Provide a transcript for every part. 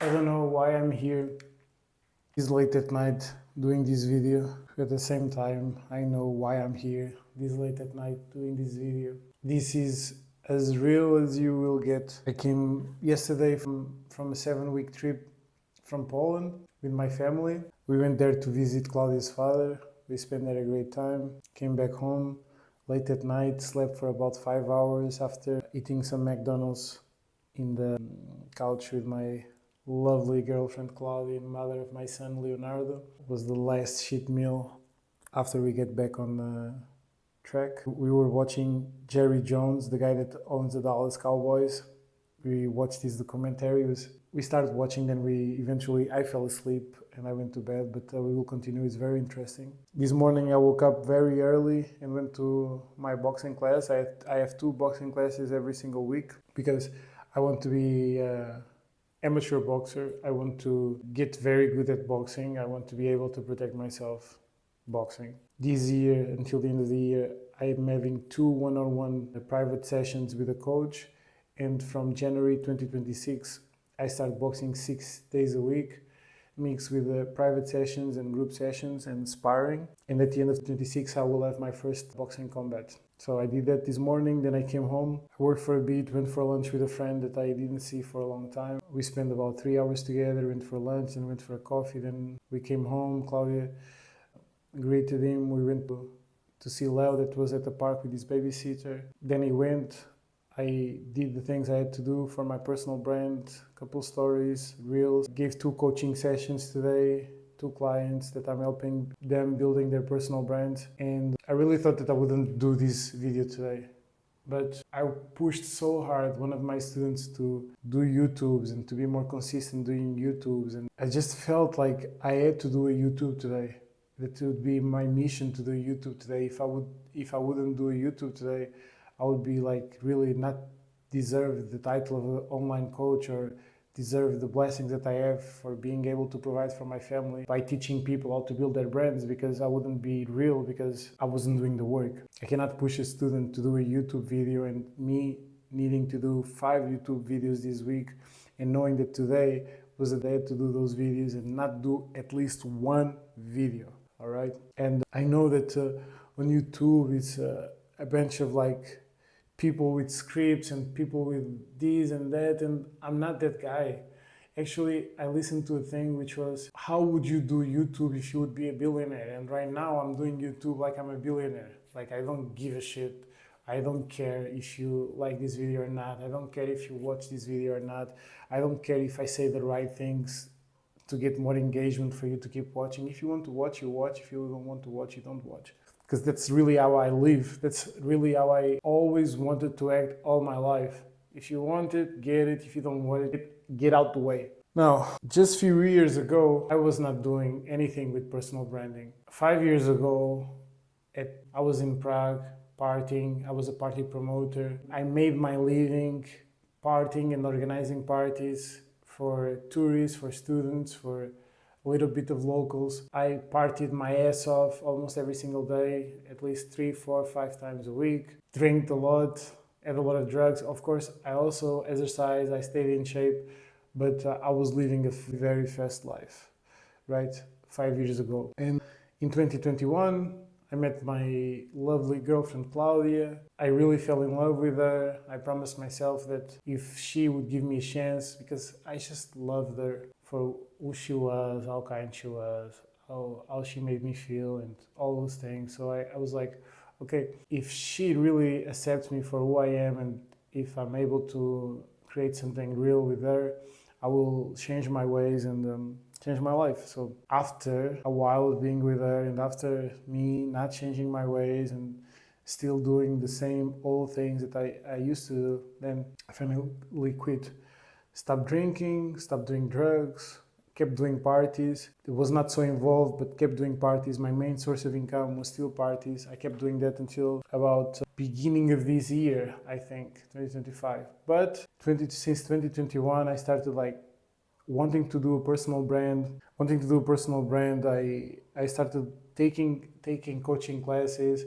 I don't know why I'm here. It's late at night doing this video. At the same time, I know why I'm here this late at night doing this video. This is as real as you will get. I came yesterday from a 7-week trip from Poland with my family. We went there to visit Claudia's father. We spent there a great time. Came back home late at night, slept for about 5 hours after eating some McDonald's in the couch with my lovely girlfriend Claudia and mother of my son Leonardo. It was the last shit meal after we get back on the track. We were watching Jerry Jones, the guy that owns the Dallas Cowboys. We watched his documentary. We started watching, then I fell asleep and I went to bed, but we will continue. It's very interesting. This morning I woke up very early and went to my boxing class. I have 2 boxing classes every single week because I want to be amateur boxer. I want to get very good at boxing. I want to be able to protect myself boxing. This year, until the end of the year, I am having 2 one-on-one private sessions with a coach. And from January 2026, I start boxing 6 days a week, mixed with private sessions and group sessions and sparring. And at the end of 2026, I will have my first boxing combat. So I did that this morning, then I came home, I worked for a bit, went for lunch with a friend that I didn't see for a long time. We spent about 3 hours together, went for lunch and went for a coffee. Then we came home, Claudia greeted him, we went to see Leo that was at the park with his babysitter. Then he went, I did the things I had to do for my personal brand, couple stories, reels, gave 2 coaching sessions today, 2 clients that I'm helping them building their personal brands. And I really thought that I wouldn't do this video today, but I pushed so hard one of my students to do YouTubes and to be more consistent doing YouTubes. And I just felt like I had to do a YouTube today. That would be my mission to do YouTube today. If I wouldn't do a YouTube today, I would be like really not deserve the title of an online coach or deserve the blessings that I have for being able to provide for my family by teaching people how to build their brands, because I wouldn't be real because I wasn't doing the work. I cannot push a student to do a YouTube video and me needing to do 5 YouTube videos this week and knowing that today was the day to do those videos and not do at least 1 video, all right? And I know that on YouTube it's a bunch of like people with scripts and people with this and that, and I'm not that guy. Actually, I listened to a thing which was, how would you do YouTube if you would be a billionaire? And right now I'm doing YouTube like I'm a billionaire. Like I don't give a shit. I don't care if you like this video or not. I don't care if you watch this video or not. I don't care if I say the right things to get more engagement for you to keep watching. If you want to watch, you watch. If you don't want to watch, you don't watch. Because that's really how I live. That's really how I always wanted to act all my life. If you want it, get it. If you don't want it, get out the way. Now, just a few years ago, I was not doing anything with personal branding. 5 years ago, I was in Prague partying. I was a party promoter. I made my living partying and organizing parties for tourists, for students, for a little bit of locals. I partied my ass off almost every single day, at least 3, 4, 5 times a week. Drank a lot, had a lot of drugs. Of course, I also exercised, I stayed in shape, but I was living a very fast life, right? 5 years ago. And in 2021, I met my lovely girlfriend Claudia. I really fell in love with her. I promised myself that if she would give me a chance, because I just loved her for who she was, how kind she was, how she made me feel and all those things. So I was like, okay, if she really accepts me for who I am and if I'm able to create something real with her, I will change my ways and change my life. So after a while of being with her and after me not changing my ways and still doing the same old things that I used to do, then I finally quit. Stopped drinking, stopped doing drugs, kept doing parties. It was not so involved, but kept doing parties. My main source of income was still parties. I kept doing that until about beginning of this year, I think, 2025. But since 2021, I started like wanting to do a personal brand. I started taking coaching classes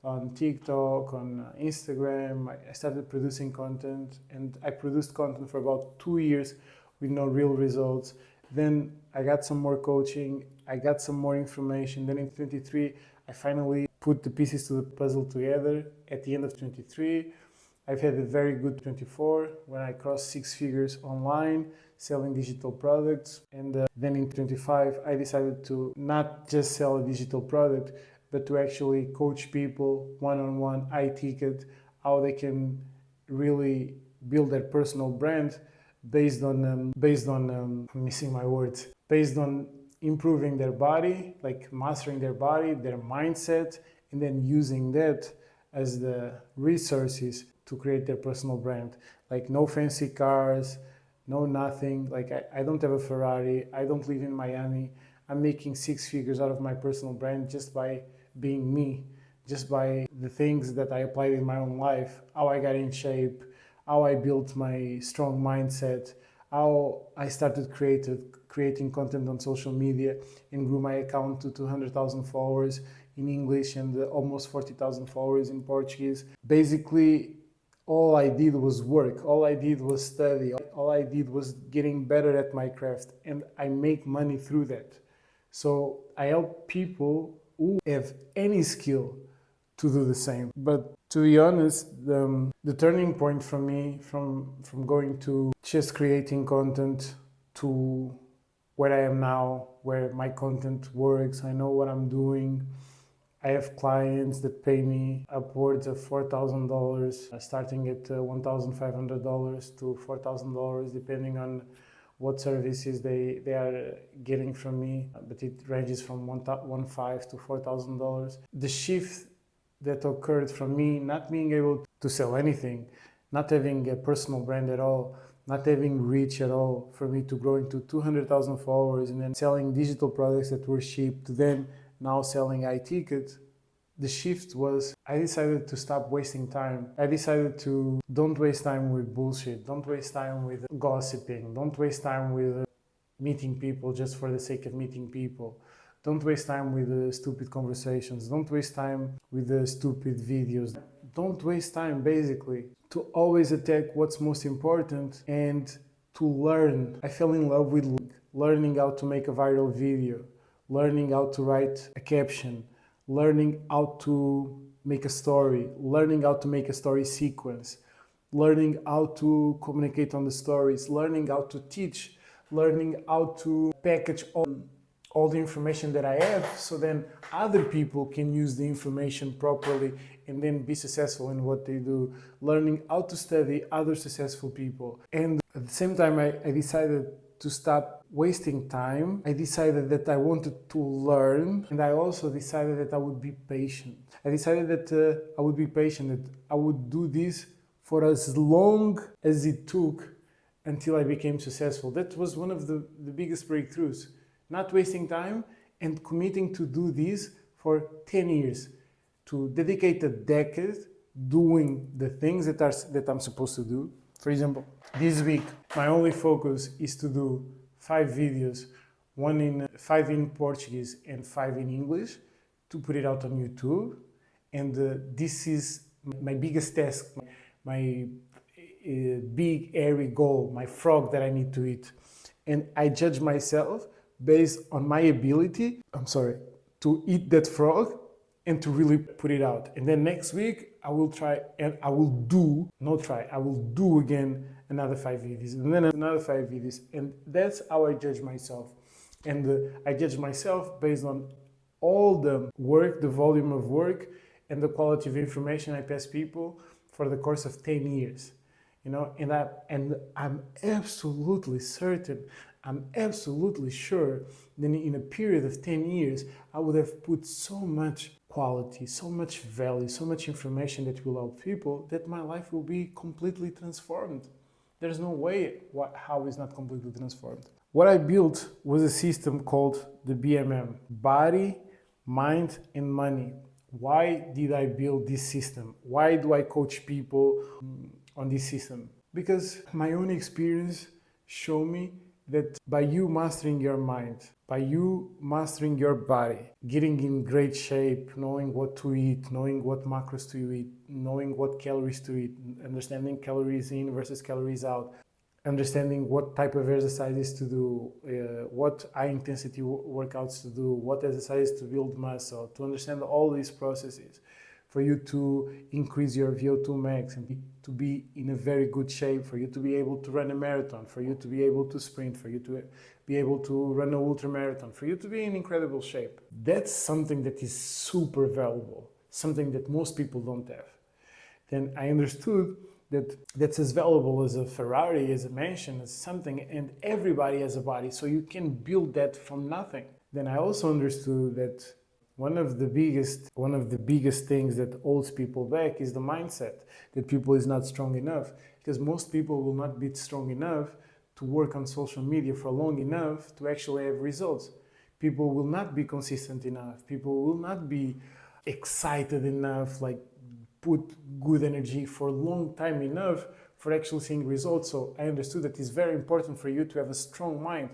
on TikTok, on Instagram. I started producing content, and I produced content for about 2 years with no real results. Then I got some more coaching, I got some more information. Then in 23, I finally put the pieces to the puzzle together. At the end of 23, I've had a very good 24 when I crossed 6 figures online selling digital products. And then in 25, I decided to not just sell a digital product, but to actually coach people one-on-one, iTicket, how they can really build their personal brand based on I'm missing my words, based on improving their body, like mastering their body, their mindset, and then using that as the resources to create their personal brand. Like no fancy cars, no nothing. Like I don't have a Ferrari, I don't live in Miami. I'm making 6 figures out of my personal brand just by being me, just by the things that I applied in my own life, how I got in shape, how I built my strong mindset, how I started creating content on social media and grew my account to 200,000 followers in English and almost 40,000 followers in Portuguese. Basically, all I did was work, all I did was study, all I did was getting better at my craft, and I make money through that. So I help people who have any skill to do the same. But to be honest, the turning point for me from going to just creating content to where I am now, where my content works, I know what I'm doing. I have clients that pay me upwards of $4,000, starting at $1,500 to $4,000, depending on what services they are getting from me, but it ranges from $1,500 to $4,000. The shift that occurred from me not being able to sell anything, not having a personal brand at all, not having reach at all, for me to grow into 200,000 followers and then selling digital products that were cheap to then now selling iTicket. The shift was I decided to stop wasting time. I decided to don't waste time with bullshit. Don't waste time with gossiping. Don't waste time with meeting people just for the sake of meeting people. Don't waste time with stupid conversations. Don't waste time with stupid videos. Don't waste time, basically, to always attack what's most important and to learn. I fell in love with learning how to make a viral video, learning how to write a caption, learning how to make a story, learning how to make a story sequence, learning how to communicate on the stories, learning how to teach, learning how to package all the information that I have so then other people can use the information properly and then be successful in what they do, learning how to study other successful people. And at the same time, I decided to stop wasting time. I decided that I wanted to learn, and I also decided that I would be patient. I decided that I would be patient, that I would do this for as long as it took until I became successful. That was one of the biggest breakthroughs. Not wasting time and committing to do this for 10 years, to dedicate a decade doing the things that I'm supposed to do. For example, this week, my only focus is to do 5 videos, 5 in Portuguese and 5 in English, to put it out on YouTube. And this is my biggest task, my big airy goal, my frog that I need to eat. And I judge myself based on my ability, to eat that frog and to really put it out. And then next week, I will try and I will do again another 5 videos and then another 5 videos. And that's how I judge myself. And I judge myself based on all the work, the volume of work, and the quality of information I pass people for the course of 10 years. You know, and I'm absolutely certain, I'm absolutely sure that in a period of 10 years, I would have put so much quality, so much value, so much information that will help people that my life will be completely transformed. There's no way how it's not completely transformed. What I built was a system called the BMM, Body, Mind, and Money. Why did I build this system? Why do I coach people on this system? Because my own experience showed me that by you mastering your mind, by you mastering your body, getting in great shape, knowing what to eat, knowing what macros to eat, knowing what calories to eat, understanding calories in versus calories out, understanding what type of exercises to do, what high intensity workouts to do, what exercises to build muscle, to understand all these processes for you to increase your VO2 max and to be in a very good shape, for you to be able to run a marathon, for you to be able to sprint, for you to be able to run an ultra marathon, for you to be in incredible shape. That's something that is super valuable, something that most people don't have. Then I understood that that's as valuable as a Ferrari, as a mansion, as something, and everybody has a body, so you can build that from nothing. Then I also understood that one of the biggest things that holds people back is the mindset that people is not strong enough, because most people will not be strong enough to work on social media for long enough to actually have results. People will not be consistent enough. People will not be excited enough, like put good energy for a long time enough for actually seeing results. So I understood that it's very important for you to have a strong mind.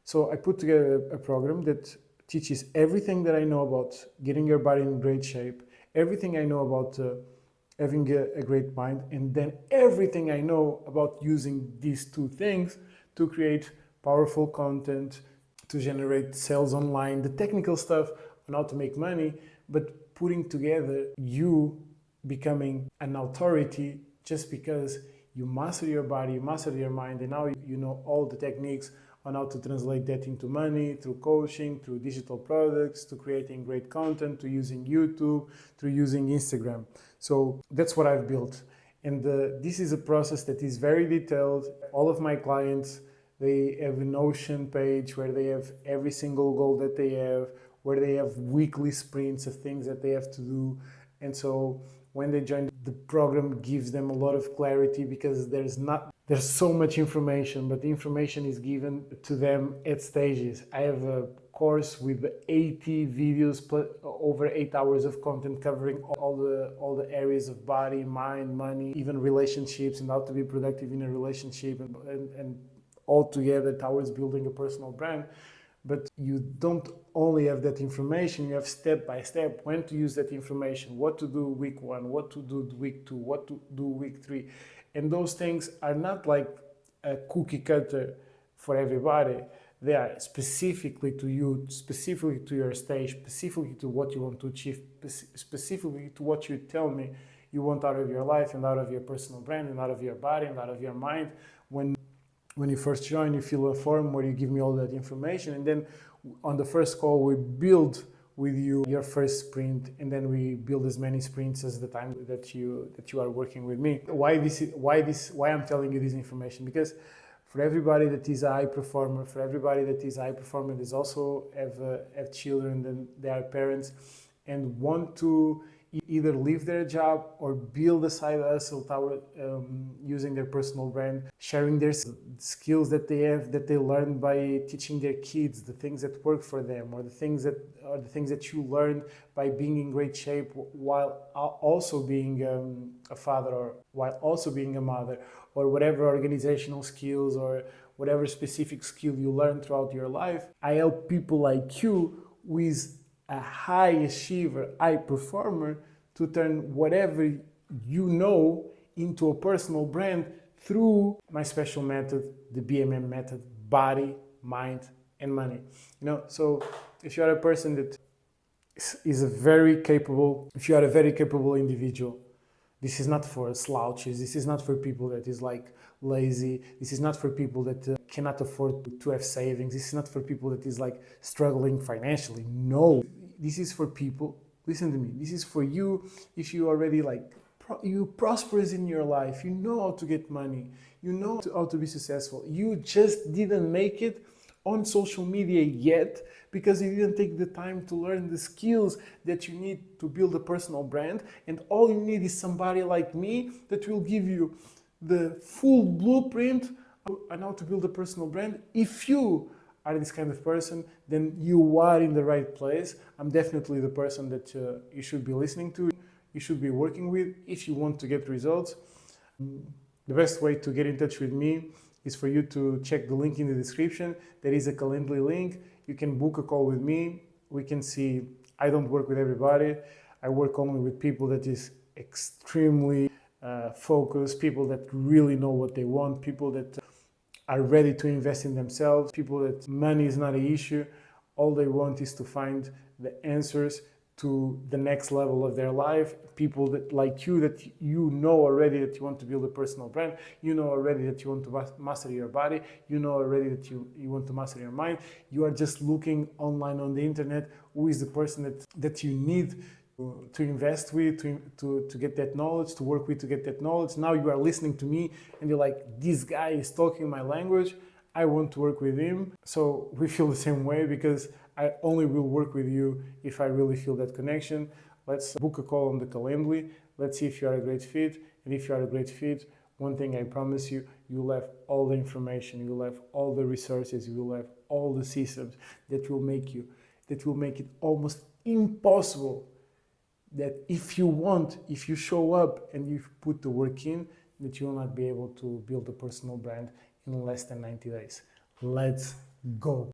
So I put together a program that teaches everything that I know about getting your body in great shape, everything I know about having a great mind, and then everything I know about using these two things to create powerful content, to generate sales online, the technical stuff on how to make money, but putting together you becoming an authority just because you master your body, you master your mind, and now you know all the techniques on how to translate that into money through coaching, through digital products, to creating great content, to using YouTube, to using Instagram. So that's what I've built. And this is a process that is very detailed. All of my clients, they have a Notion page where they have every single goal that they have, where they have weekly sprints of things that they have to do. And so when they join, the program gives them a lot of clarity because there's so much information, but the information is given to them at stages. I have a course with 80 videos, over 8 hours of content covering all the areas of body, mind, money, even relationships, and how to be productive in a relationship, and all together towards building a personal brand. But you don't only have that information, you have step by step when to use that information, what to do week 1, what to do week 2, what to do week 3. And those things are not like a cookie cutter for everybody. They are specifically to you, specifically to your stage, specifically to what you want to achieve, specifically to what you tell me you want out of your life and out of your personal brand and out of your body and out of your mind. When you first join, you fill a form where you give me all that information, and then on the first call we build with you your first sprint, and then we build as many sprints as the time that you are working with me. Why I'm telling you this information? Because for everybody that is a high performer, that also have children, then they are parents and want to either leave their job or build a side hustle toward using their personal brand, sharing their skills that they have, that they learned by teaching their kids, the things that work for them, or the things that you learned by being in great shape while also being a father, or while also being a mother, or whatever organizational skills or whatever specific skill you learn throughout your life. I help people like you with a high achiever, high performer, to turn whatever you know into a personal brand through my special method, the BMM method: body, mind, and money. So if you are a person that is a very capable individual, this is not for slouches. This is not for people that is like lazy. This is not for people that cannot afford to have savings. This is not for people that is like struggling financially. No, this is for people. Listen to me. This is for you if you already you prosperous in your life. You know how to get money. You know how to be successful. You just didn't make it on social media yet because you didn't take the time to learn the skills that you need to build a personal brand. And all you need is somebody like me that will give you the full blueprint on how to build a personal brand. If you are this kind of person, then you are in the right place. I'm definitely the person that you should be listening to, you should be working with if you want to get results. The best way to get in touch with me is for you to check the link in the description. There is a Calendly link. You can book a call with me. We can see. I don't work with everybody. I work only with people that is extremely focused, people that really know what they want, people that are ready to invest in themselves, people that money is not an issue. All they want is to find the answers to the next level of their life. People that like you, that you know already that you want to build a personal brand, you know already that you want to master your body, you know already that you want to master your mind. You are just looking online on the internet, who is the person that you need to invest with, to get that knowledge, to work with to get that knowledge. Now you are listening to me and you're like, this guy is talking my language, I want to work with him. So we feel the same way, because I only will work with you if I really feel that connection. Let's book a call on the Calendly. Let's see if you are a great fit. And if you are a great fit, one thing I promise you, you'll have all the information, you'll have all the resources, you will have all the systems that will make it almost impossible that if you show up and you put the work in, that you will not be able to build a personal brand in less than 90 days. Let's go.